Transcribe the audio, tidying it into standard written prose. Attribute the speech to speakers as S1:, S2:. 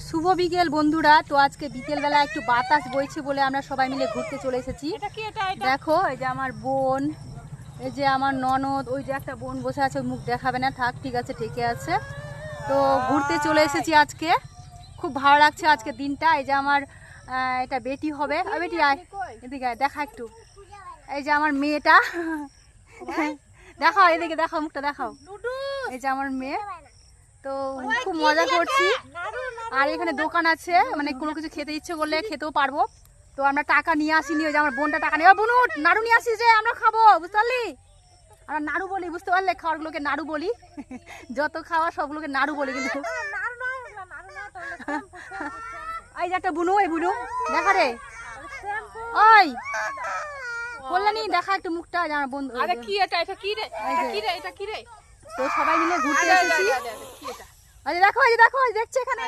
S1: শুভ বিকেল বন্ধুরা। তো আজকে বিকেলবেলা একটু বাতাস বইছে বলে আমরা সবাই মিলে ঘুরতে চলে এসেছি। দেখো এই যে আমার বোন, এই যে আমার ননদ, ওই যে একটা বোন বসে আছে, মুখ দেখাবে না, থাক ঠিক আছে, ঠিকই আছে। তো ঘুরতে চলে এসেছি আজকে, খুব ভালো লাগছে আজকে দিনটা। এই যে আমার এটা বেটি হবে, বেটি আয় এদিকে আয়, দেখা একটু। এই যে আমার মেয়েটা দেখাও, এদিকে দেখাও, মুখটা দেখাও। এই যে আমার মেয়ে। তো খুব মজা করছি। আর এখানে দোকান আছে, মানে কোনো কিছু খেতে ইচ্ছে করলে খেতেও পারবো। তো আমরা টাকা নিয়ে আসিনি, ওই যে আমার বোনটা টাকা নিয়ে, বোনু নাড়ু নিয়ে আসিস যে আমরা খাবো, বুঝতে পারলি? আমরা নাড়ু বলি, বুঝতে পারলে? খাওয়ারগুলোকে নাড়ু বলি, যত খাওয়া সবগুলোকে নাড়ু বলি। কিন্তু এই যে একটা বুনু, এই বুনু দেখা রে, ওই কল্যাণী দেখা একটু মুখটা, আমার বন্ধু।
S2: কি এটা, এটা কি রে, কি রে, এটা কি রে?
S1: তো সবাই মিলে ঘুরতে এসেছি। দেখো, এই যে দেখো, দেখছে এখানে।